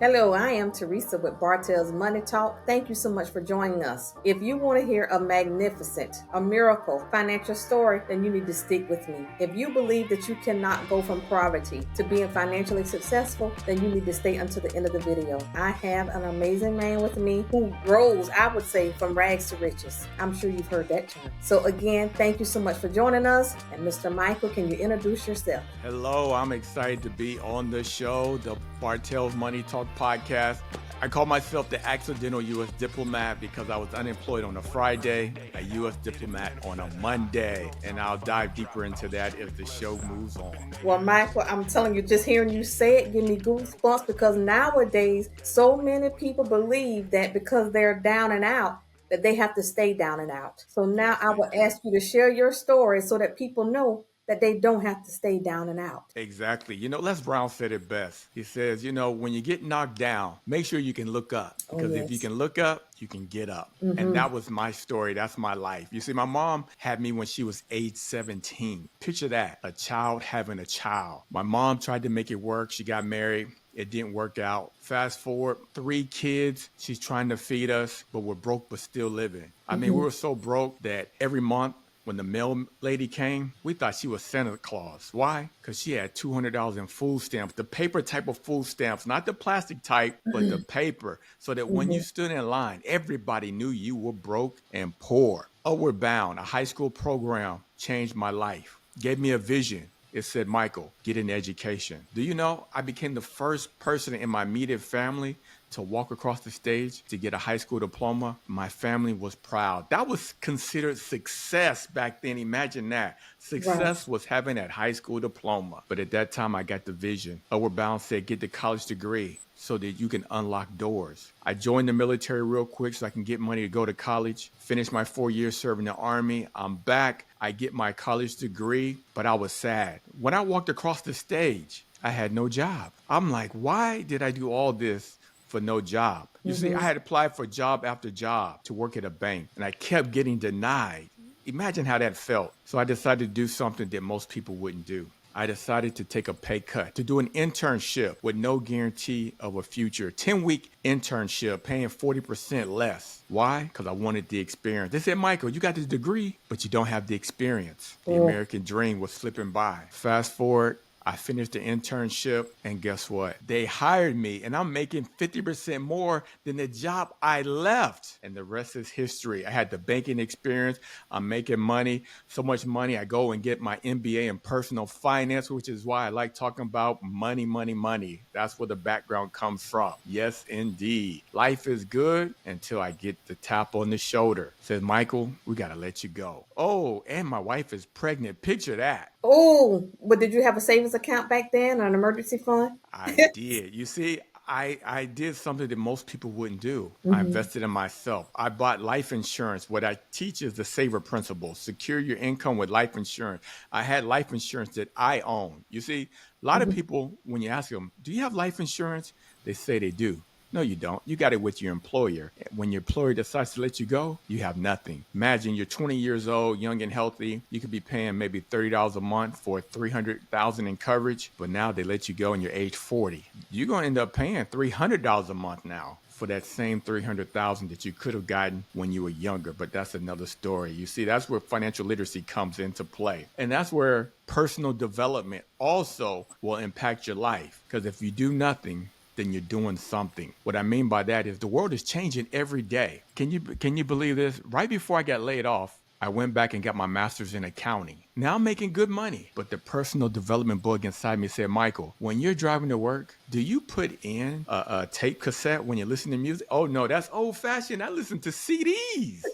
Hello, I am Teresa with Bartell's Money Talk. Thank you so much for joining us. If you want to hear a magnificent, a miracle financial story, then you need to stick with me. If you believe that you cannot go from poverty to being financially successful, then you need to stay until the end of the video. I have an amazing man with me who rose, I would say, from rags to riches. I'm sure you've heard that term. So again, thank you so much for joining us. And Mr. Michael, can you introduce yourself? Hello, I'm excited to be on the show, the Bartell's Money Talk podcast. I call myself the accidental U.S. diplomat because I was unemployed on a Friday, a U.S. diplomat on a Monday, and I'll dive deeper into that as the show moves on. Well, Michael, I'm telling you, just hearing you say it give me goosebumps because nowadays so many people believe that because they're down and out, that they have to stay down and out. So now Yes, I they will do. ask you to share your story so that people know that they don't have to stay down and out. Exactly. Les Brown said it best. He says, when you get knocked down, make sure you can look up Oh, because if you yes. can look up, you can get up. And that was my story. That's my life. You see, my mom had me when she was age 17. Picture that, a child having a child. My mom tried to make it work. She got married. It didn't work out. Fast forward, 3 kids. She's trying to feed us, but we're broke but still living. I mean, we were so broke that every month when the mail lady came, we thought she was Santa Claus. Why? Because she had $200 in food stamps, the paper type of food stamps, not the plastic type, but the paper, so that when you stood in line, everybody knew you were broke and poor. Upward Bound, a high school program, changed my life, gave me a vision. It said, Michael, get an education. Do you know, I became the first person in my immediate family to walk across the stage to get a high school diploma. My family was proud. That was considered success back then. Imagine that. Success was having that high school diploma. But at that time, I got the vision. Upward Bound said, get the college degree so that you can unlock doors. I joined the military real quick so I can get money to go to college, finish my 4 years serving the Army. I'm back. I get my college degree, but I was sad. When I walked across the stage, I had no job. I'm like, why did I do all this for no job? You see, I had applied for job after job to work at a bank, and I kept getting denied. Imagine how that felt. So I decided to do something that most people wouldn't do. I decided to take a pay cut to do an internship with no guarantee of a future. 10-week internship paying 40% less. Why? Because I wanted the experience. They said, Michael, you got the degree, but you don't have the experience. The American dream was slipping by. Fast forward, I finished the internship, and guess what? They hired me, and I'm making 50% more than the job I left. And the rest is history. I had the banking experience. I'm making money, so much money. I go and get my MBA in personal finance, which is why I like talking about money, money, money. That's where the background comes from. Yes, indeed. Life is good until I get the tap on the shoulder. Says, Michael, we got to let you go. Oh, and my wife is pregnant. Picture that. Oh, but did you have a savings account back then or an emergency fund? I did. You see, I did something that most people wouldn't do. I invested in myself. I bought life insurance. What I teach is the saver principle. Secure your income with life insurance. I had life insurance that I own. You see, a lot of people, when you ask them, do you have life insurance? They say they do. No, you don't. You got it with your employer. When your employer decides to let you go, you have nothing. Imagine you're 20 years old, young and healthy. You could be paying maybe $30 a month for $300,000 in coverage, but now they let you go and you're age 40. You're going to end up paying $300 a month now for that same $300,000 that you could have gotten when you were younger. But that's another story. You see, that's where financial literacy comes into play. And that's where personal development also will impact your life. Because if you do nothing, then you're doing something. What I mean by that is the world is changing every day. Can you believe this? Right before I got laid off, I went back and got my master's in accounting. Now I'm making good money. But the personal development bug inside me said, Michael, when you're driving to work, do you put in a tape cassette when you listen to music? Oh, no, that's old fashioned. I listen to CDs.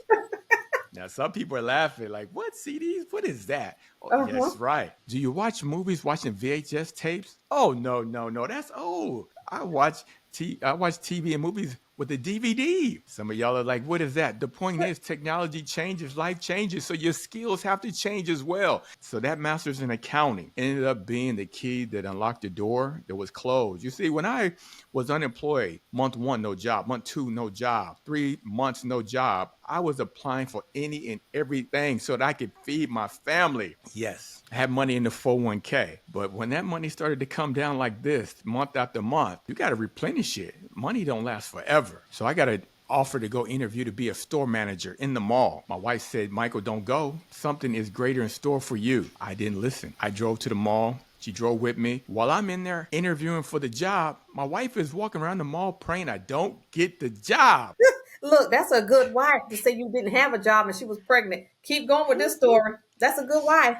Now, some people are laughing like, what CDs? What is that? Oh, Uh-huh. yes, right. Do you watch movies watching VHS tapes? Oh, no, no, no. That's old. I watch TV and movies with the DVD. Some of y'all are like, what is that? The point is technology changes, life changes, so your skills have to change as well. So that master's in accounting ended up being the key that unlocked the door that was closed. You see, when I was unemployed, month 1, no job, month 2, no job, 3 months, no job, I was applying for any and everything so that I could feed my family. Yes, I had money in the 401k, but when that money started to come down like this month after month, you got to replenish it. Money don't last forever. So I got to offer to go interview to be a store manager in the mall. My wife said, Michael, don't go. Something is greater in store for you. I didn't listen. I drove to the mall. She drove with me. While I'm in there interviewing for the job, my wife is walking around the mall praying I don't get the job. Look, that's a good wife to say you didn't have a job and she was pregnant. Keep going with this story. That's a good wife.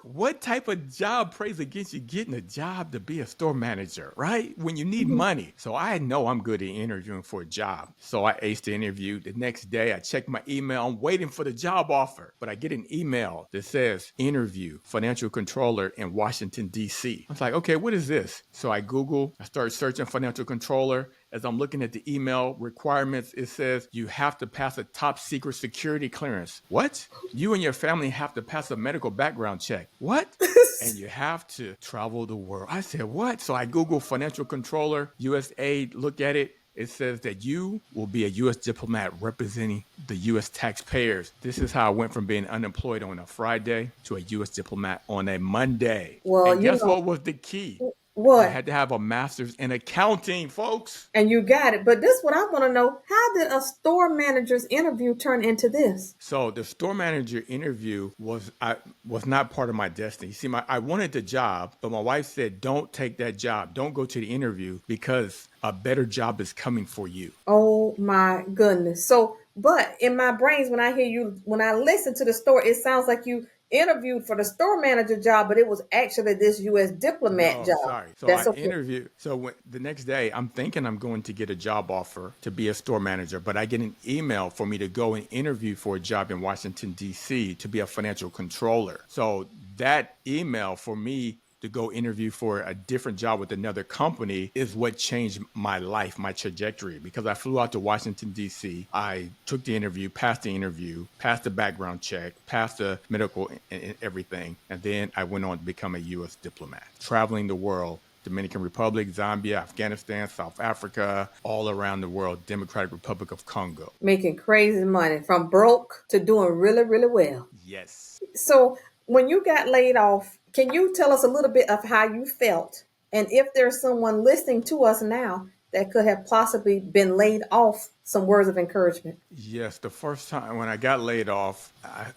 What type of job prays against you getting a job to be a store manager, right? When you need money. So I know I'm good at interviewing for a job. So I aced the interview. The next day, I checked my email. I'm waiting for the job offer. But I get an email that says, interview, financial controller in Washington, D.C. I was like, okay, what is this? So I started searching financial controller. As I'm looking at the email requirements, it says you have to pass a top secret security clearance. What? You and your family have to pass a medical background check. What? And you have to travel the world. I said, what? So I Googled financial controller, USAID, look at it. It says that you will be a U.S. diplomat representing the U.S. taxpayers. This is how I went from being unemployed on a Friday to a U.S. diplomat on a Monday. Well, and guess what was the key? What? I had to have a master's in accounting, folks. And you got it. But this is what I want to know. How did a store manager's interview turn into this? So the store manager interview was not part of my destiny. See, I wanted the job, but my wife said, don't take that job. Don't go to the interview because a better job is coming for you. Oh my goodness. So, but in my brains, when I listen to the story, it sounds like you interviewed for the store manager job, but it was actually this U.S. diplomat job. Sorry. So That's I okay. interviewed. So the next day, I'm thinking I'm going to get a job offer to be a store manager, but I get an email for me to go and interview for a job in Washington, D.C. to be a financial controller. So that email for me to go interview for a different job with another company is what changed my life, my trajectory, because I flew out to Washington, D.C. I took the interview, passed the background check, passed the medical and everything. And then I went on to become a U.S. diplomat, traveling the world, Dominican Republic, Zambia, Afghanistan, South Africa, all around the world, Democratic Republic of Congo. Making crazy money from broke to doing really, really well. Yes. So when you got laid off, can you tell us a little bit of how you felt? And if there's someone listening to us now that could have possibly been laid off, some words of encouragement. Yes, the first time when I got laid off,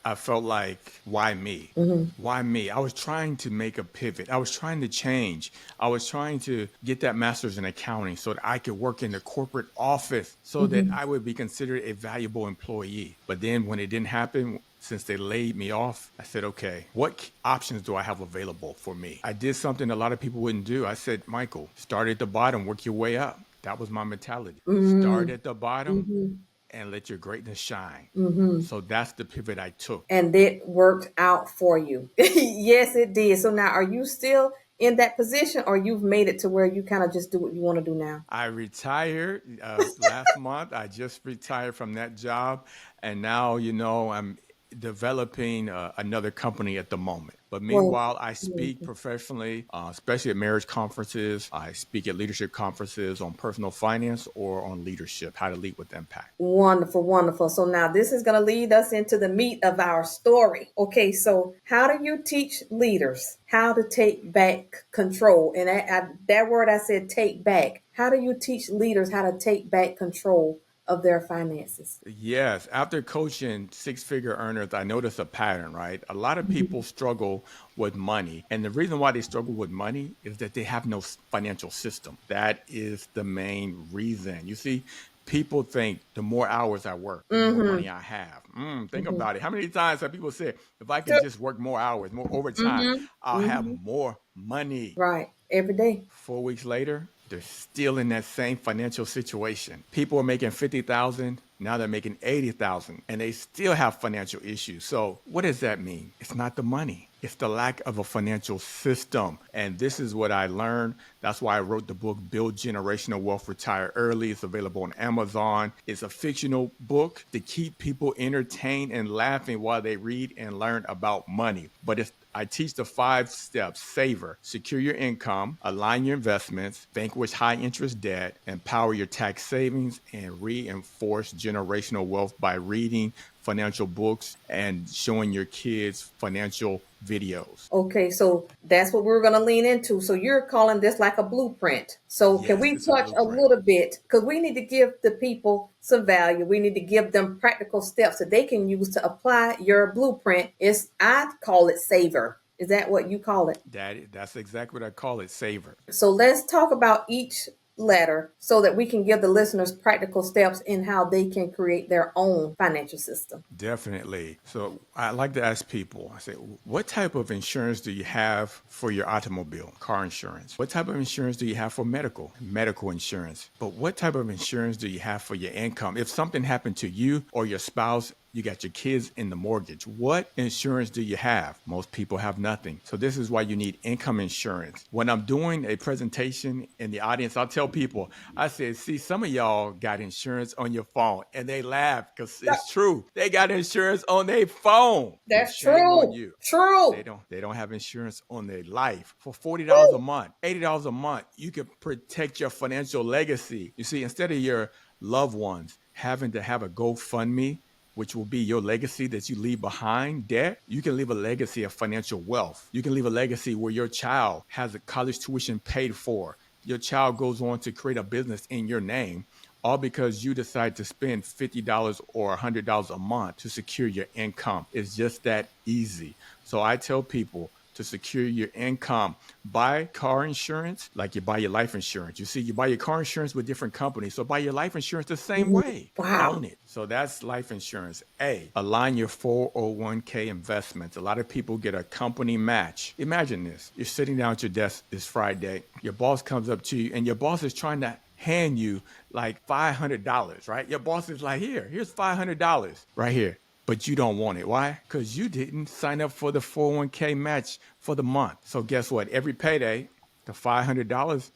I felt like, why me? Why me? I was trying to make a pivot. I was trying to change. I was trying to get that master's in accounting so that I could work in the corporate office so that I would be considered a valuable employee. But then when it didn't happen, since they laid me off, I said, okay, what options do I have available for me? I did something a lot of people wouldn't do. I said, Michael, start at the bottom, work your way up. That was my mentality. Start at the bottom and let your greatness shine. So that's the pivot I took. And it worked out for you. Yes, it did. So now are you still in that position or you've made it to where you kind of just do what you want to do now? I retired last month. I just retired from that job. And now, I'm developing another company at the moment. But meanwhile, I speak professionally, especially at marriage conferences. I speak at leadership conferences on personal finance or on leadership, how to lead with impact. Wonderful, wonderful. So now this is going to lead us into the meat of our story. Okay, so how do you teach leaders how to take back control? And that word I said, take back. How do you teach leaders how to take back control of their finances? Yes. After coaching six-figure earners, I noticed a pattern, right? A lot of people struggle with money. And the reason why they struggle with money is that they have no financial system. That is the main reason. You see, people think the more hours I work, the more money I have. Think about it. How many times have people said, if I can just work more hours, more overtime, I'll have more money. Right. Every day. 4 weeks later, they're still in that same financial situation. People are making $50,000. Now they're making $80,000 and they still have financial issues. So what does that mean? It's not the money. It's the lack of a financial system. And this is what I learned. That's why I wrote the book, Build Generational Wealth, Retire Early. It's available on Amazon. It's a fictional book to keep people entertained and laughing while they read and learn about money. But I teach the 5 steps: saver, secure your income, align your investments, vanquish high interest debt, empower your tax savings, and reinforce generational wealth by reading financial books and showing your kids financial videos. Okay, so that's what we're going to lean into. So you're calling this like a blueprint. So can Yes, we it's a touch a blueprint. little bit? Because we need to give the people some value. We need to give them practical steps that they can use to apply your blueprint. I call it saver. Is that what you call it? That's exactly what I call it, saver. So let's talk about each letter so that we can give the listeners practical steps in how they can create their own financial system. Definitely. So I like to ask people, I say, what type of insurance do you have for your automobile, car insurance? What type of insurance do you have for medical insurance? But what type of insurance do you have for your income? If something happened to you or your spouse, you got your kids in the mortgage. What insurance do you have? Most people have nothing. So this is why you need income insurance. When I'm doing a presentation in the audience, I'll tell people, I said, see, some of y'all got insurance on your phone, and they laugh because it's true. They got insurance on their phone. Well, That's shame on true. you. True. They don't have insurance on their life. For $40 a month, $80 a month, you can protect your financial legacy. You see, instead of your loved ones having to have a GoFundMe, which will be your legacy that you leave behind, debt, you can leave a legacy of financial wealth. You can leave a legacy where your child has a college tuition paid for. Your child goes on to create a business in your name, all because you decide to spend $50 or $100 a month to secure your income. It's just that easy. So I tell people to secure your income, buy car insurance like you buy your life insurance. You see, you buy your car insurance with different companies. So buy your life insurance the same way. Wow. Own it. So that's life insurance. Align your 401k investments. A lot of people get a company match. Imagine this. You're sitting down at your desk this Friday. Your boss comes up to you and your boss is trying to hand you like $500, right? Your boss is like, here's $500 right here. But you don't want it. Why? Because you didn't sign up for the 401k match for the month. So guess what? Every payday, the $500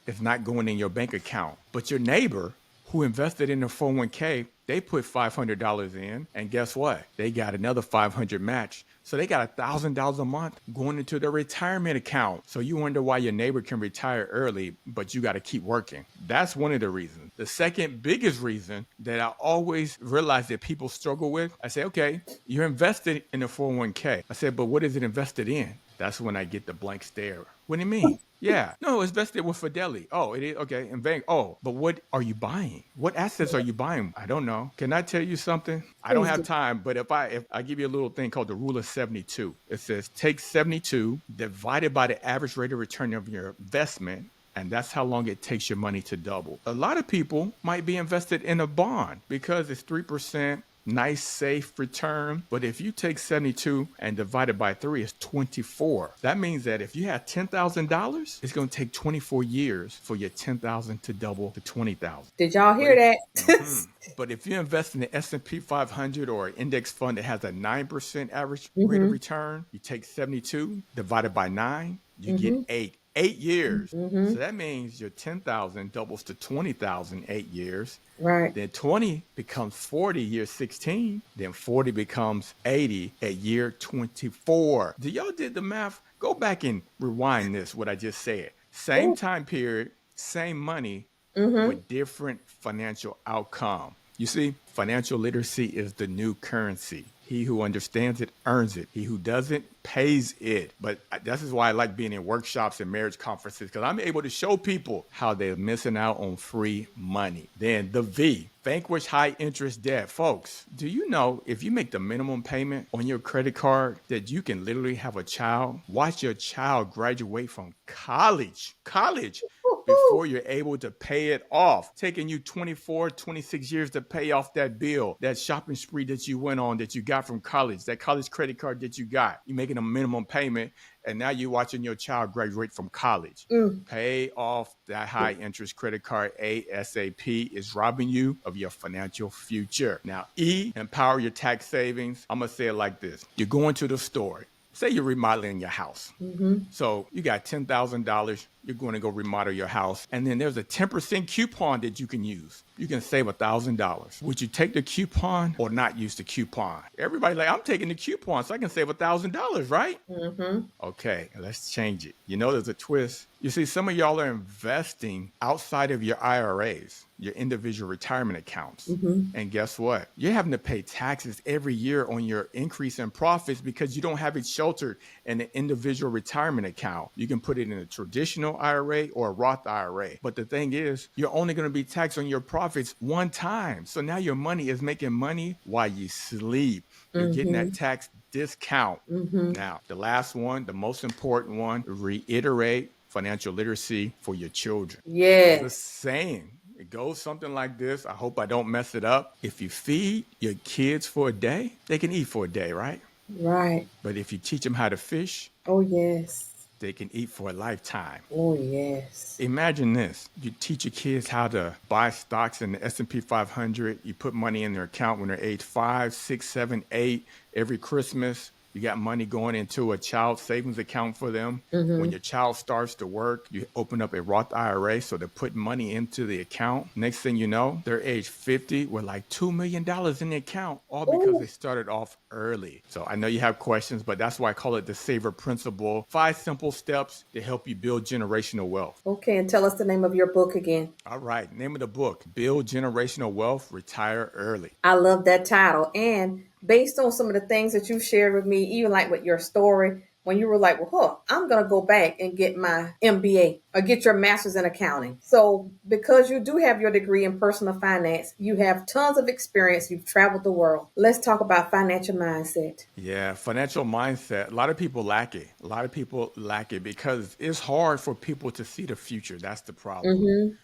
is not going in your bank account. But your neighbor who invested in the 401k, they put $500 in, and guess what? They got another $500 match. So they got $1,000 a month going into their retirement account. So you wonder why your neighbor can retire early, but you got to keep working. That's one of the reasons. The second biggest reason that I always realize that people struggle with, I say, okay, you're invested in a 401k. I said, but what is it invested in? That's when I get the blank stare. What do you mean? Yeah. No, it's vested with Fidelity. Oh, it is? Okay. And bank. Oh, but what are you buying? What assets are you buying? I don't know. Can I tell you something? I don't have time, but if I give you a little thing called the rule of 72, it says take 72 divided by the average rate of return of your investment, and that's how long it takes your money to double. A lot of people might be invested in a bond because it's 3%. Nice, safe return. But if you take 72 and divide it by 3, it's 24. That means that if you have $10,000, it's going to take 24 years for your 10,000 to double to 20,000. Did y'all hear that? But if you invest in the S&P 500 or an index fund that has a 9% average rate of return, you take 72 divided by 9, you get 8. 8 years. So that means your 10,000 doubles to 20,000 8 years. Right. Then 20 becomes 40 year 16. Then 40 becomes 80 at year 24. Do y'all did the math? Go back and rewind this, what I just said. Same time period, same money, with different financial outcome. You see, financial literacy is the new currency. He who understands it earns it. He who doesn't pays it. But this is why I like being in workshops and marriage conferences, because I'm able to show people how they're missing out on free money. Then the V, vanquish high interest debt. Folks, do you know if you make the minimum payment on your credit card that you can literally have a child, watch your child graduate from college before you're able to pay it off, taking you 24, 26 years to pay off that bill, that shopping spree that you went on that you got from college, that college credit card that you got. You're making a minimum payment, and now you're watching your child graduate from college. Pay off that high interest credit card ASAP. Is robbing you of your financial future. Now, E, empower your tax savings. I'm going to say it like this. You're going to the store. say you're remodeling your house. So you got $10,000. You're going to go remodel your house. And then there's a 10% coupon that you can use. You can save $1,000. Would you take the coupon or not use the coupon? Everybody like, I'm taking the coupon so I can save $1,000, right? Okay, let's change it. You know, there's a twist. You see, some of y'all are investing outside of your IRAs, your individual retirement accounts. And guess what? You're having to pay taxes every year on your increase in profits because you don't have it sheltered in an individual retirement account. You can put it in a traditional IRA or a Roth IRA. But the thing is, you're only going to be taxed on your profits one time. So now your money is making money while you sleep. You're getting that tax discount. Now, the last one, the most important one, reiterate financial literacy for your children. Yes. The saying, it goes something like this. I hope I don't mess it up. If you feed your kids for a day, they can eat for a day, right? Right. But if you teach them how to fish, oh yes, they can eat for a lifetime. Oh yes. Imagine this. You teach your kids how to buy stocks in the S&P 500. You put money in their account when they're age 5, 6, 7, 8. Every Christmas, you got money going into a child savings account for them. When your child starts to work, you open up a Roth IRA, so they're putting money into the account. Next thing you know, they're age 50 with like $2 million in the account, all because they started off early. So I know you have questions, but that's why I call it the saver principle. 5 simple steps to help you build generational wealth. Okay, and tell us the name of your book again. All right, name of the book, Build Generational Wealth, Retire Early. I love that title. And based on some of the things that you shared with me, even like with your story, when you were like, well, I'm going to go back and get my MBA or get your master's in accounting. So because you do have your degree in personal finance, you have tons of experience. You've traveled the world. Let's talk about financial mindset. Yeah, financial mindset. A lot of people lack it. A lot of people lack it because it's hard for people to see the future. That's the problem.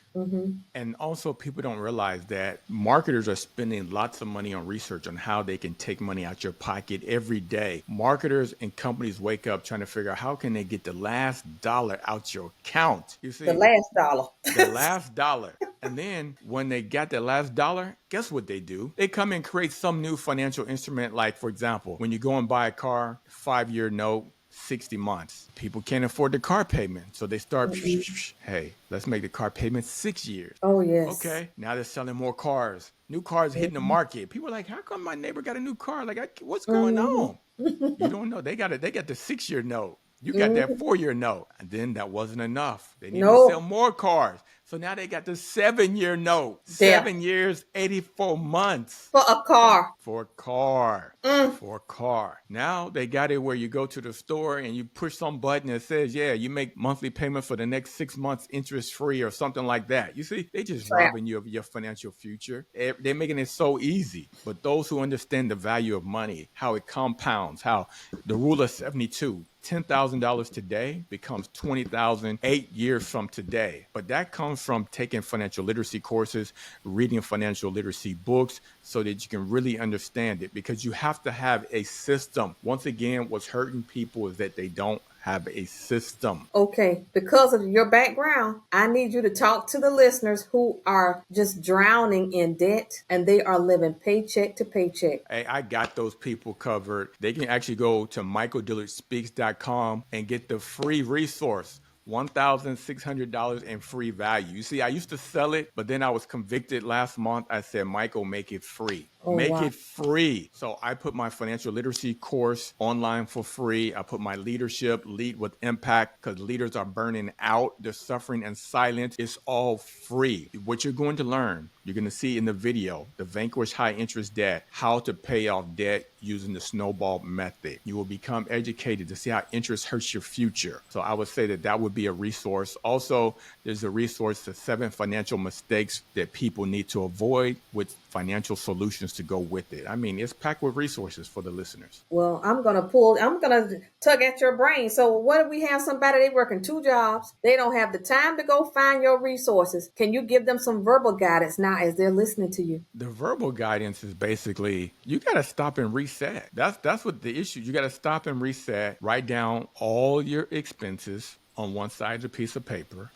And also people don't realize that marketers are spending lots of money on research on how they can take money out your pocket every day. Marketers and companies wake up trying to figure out how can they get the last dollar out your account. You see, The last dollar. the last dollar. And then when they got that last dollar, guess what they do? They come and create some new financial instrument. Like, for example, when you go and buy a car, 5-year note, 60 months. People can't afford the car payment. So they start, hey, let's make the car payment 6 years. Oh, yes. Okay. Now they're selling more cars. New cars hitting the market. People are like, how come my neighbor got a new car? Like, what's going on? You don't know. They got the 6-year note. You got that 4-year note. And then that wasn't enough. They need to sell more cars. So now they got the 7-year note. 7 years, 84 months. For a car. For a car. For a car. Now they got it where you go to the store and you push some button that says, yeah, you make monthly payment for the next 6 months interest free or something like that. You see, they just robbing you of your financial future. They're making it so easy. But those who understand the value of money, how it compounds, how the rule of 72, $10,000 today becomes $20,000 8 years from today. But that comes from taking financial literacy courses, reading financial literacy books so that you can really understand it, because you have to have a system. Once again, what's hurting people is that they don't have a system. Okay, because of your background, I need you to talk to the listeners who are just drowning in debt and they are living paycheck to paycheck. Hey, I got those people covered. They can actually go to michaeldillardspeaks.com and get the free resource. $1,600 in free value. You see, I used to sell it, but then I was convicted last month. I said, Michael, make it free. Make it free. So I put my financial literacy course online for free. I put my leadership, Lead with Impact, because leaders are burning out. They're suffering in silence. It's all free. What you're going to learn, you're going to see in the video, the Vanquish high interest debt, how to pay off debt using the snowball method. You will become educated to see how interest hurts your future. So I would say that would be a resource. Also, there's a resource to 7 financial mistakes that people need to avoid with financial solutions to go with it. I mean, it's packed with resources for the listeners. Well, I'm going to tug at your brain. So what if we have somebody, they working 2 jobs? They don't have the time to go find your resources. Can you give them some verbal guidance now as they're listening to you? The verbal guidance is basically, you got to stop and reset. That's what the issue. You got to stop and reset, write down all your expenses on one side of a piece of paper,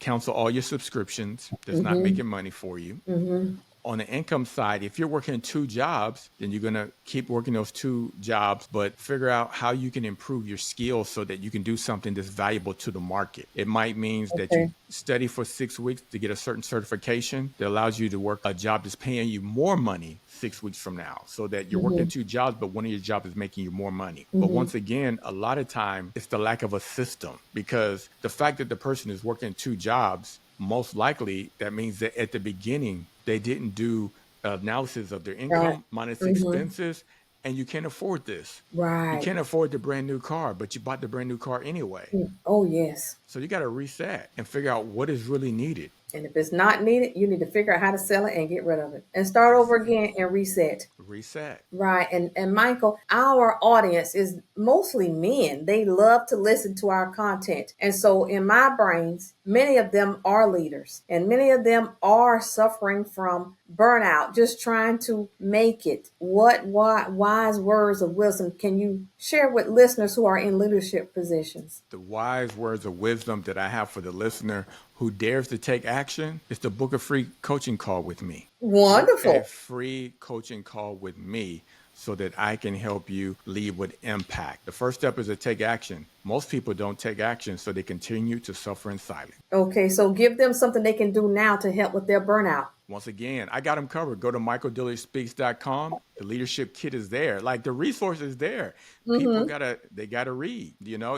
cancel all your subscriptions that's not making money for you. on the income side, if you're working 2 jobs, then you're going to keep working those 2 jobs, but figure out how you can improve your skills so that you can do something that's valuable to the market. It might mean that you study for 6 weeks to get a certain certification that allows you to work a job that's paying you more money 6 weeks from now, so that you're working 2 jobs, but one of your jobs is making you more money. But once again, a lot of time it's the lack of a system, because the fact that the person is working 2 jobs, most likely that means that at the beginning they didn't do analysis of their income minus expenses, and you can't afford this. You can't afford the brand new car, but you bought the brand new car anyway. Oh, yes. So you got to reset and figure out what is really needed. And if it's not needed, you need to figure out how to sell it and get rid of it and start over again and reset. Right. And Michael, our audience is mostly men. They love to listen to our content. And so in my brains, many of them are leaders and many of them are suffering from burnout, just trying to make it. What wise words of wisdom can you share with listeners who are in leadership positions? The wise words of wisdom that I have for the listener who dares to take action is to book a free coaching call with me. Wonderful. A free coaching call with me so that I can help you lead with impact. The first step is to take action. Most people don't take action, so they continue to suffer in silence. Okay, so give them something they can do now to help with their burnout. Once again, I got them covered. Go to michaeldillardspeaks.com. The leadership kit is there. Like, the resources there. People gotta read. You know,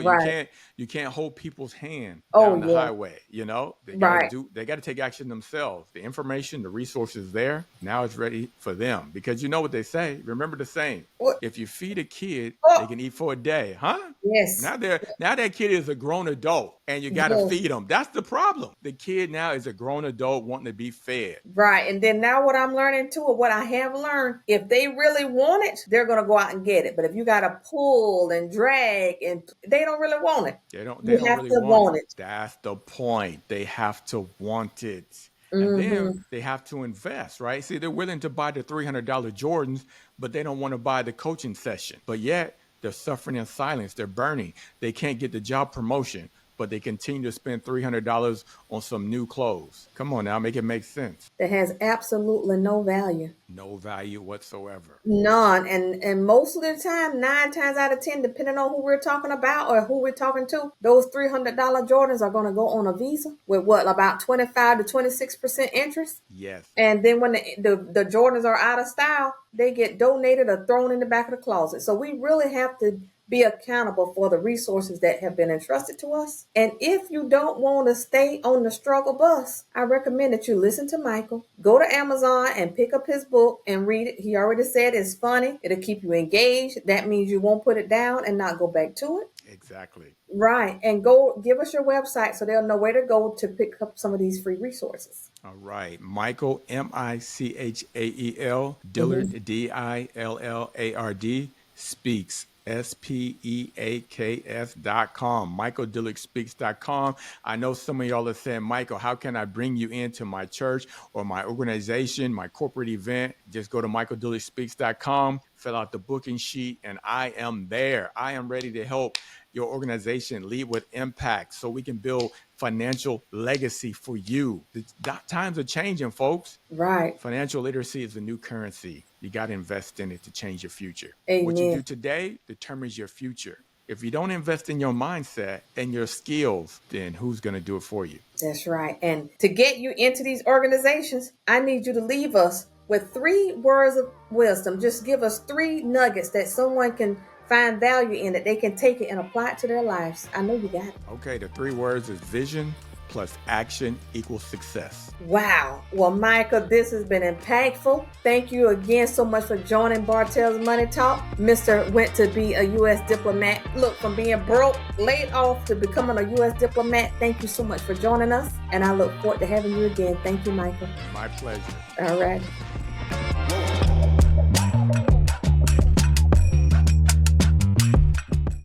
you can't hold people's hand down the highway. You know, they gotta take action themselves. The information, the resources there. Now it's ready for them, because you know what they say. Remember the saying: if you feed a kid, they can eat for a day, huh? Yes. Now that kid is a grown adult, and you got to feed them. That's the problem. The kid now is a grown adult wanting to be fed. Right. And then now what I'm learning too, or what I have learned, if they really want it, they're going to go out and get it. But if you got to pull and drag, and they don't really want it. They don't really want it. That's the point. They have to want it. And then they have to invest, right? See, they're willing to buy the $300 Jordans, but they don't want to buy the coaching session. But yet they're suffering in silence. They're burning. They can't get the job promotion, but they continue to spend $300 on some new clothes. Come on now, make it make sense. That has absolutely no value. No value whatsoever. None. And most of the time, 9 times out of 10, depending on who we're talking about or who we're talking to, those $300 Jordans are going to go on a Visa with about 25 to 26% interest. Yes. And then when the Jordans are out of style, they get donated or thrown in the back of the closet. So we really have to be accountable for the resources that have been entrusted to us. And if you don't want to stay on the struggle bus, I recommend that you listen to Michael. Go to Amazon and pick up his book and read it. He already said it's funny. It'll keep you engaged. That means you won't put it down and not go back to it. Exactly. Right. And go give us your website so they'll know where to go to pick up some of these free resources. All right. Michael, Michael, Dillard, Dillard, speaks. SPEAKS.com, michaeldillardspeaks.com. I know some of y'all are saying, Michael, how can I bring you into my church or my organization, my corporate event? Just go to michaeldillardspeaks.com, fill out the booking sheet, and I am there. I am ready to help your organization lead with impact so we can build financial legacy for you. The times are changing, folks. Right. Financial literacy is the new currency. You got to invest in it to change your future. Amen. What you do today determines your future. If you don't invest in your mindset and your skills, then who's going to do it for you? That's right. And to get you into these organizations, I need you to leave us with 3 words of wisdom. Just give us 3 nuggets that someone can find value in, that they can take it and apply it to their lives. I know you got it. Okay, the 3 words is vision plus action equals success. Wow. Well, Michael, this has been impactful. Thank you again so much for joining Bartell's Money Talk. Mr. went to be a U.S. diplomat. Look, from being broke, laid off, to becoming a U.S. diplomat. Thank you so much for joining us. And I look forward to having you again. Thank you, Michael. My pleasure. All right.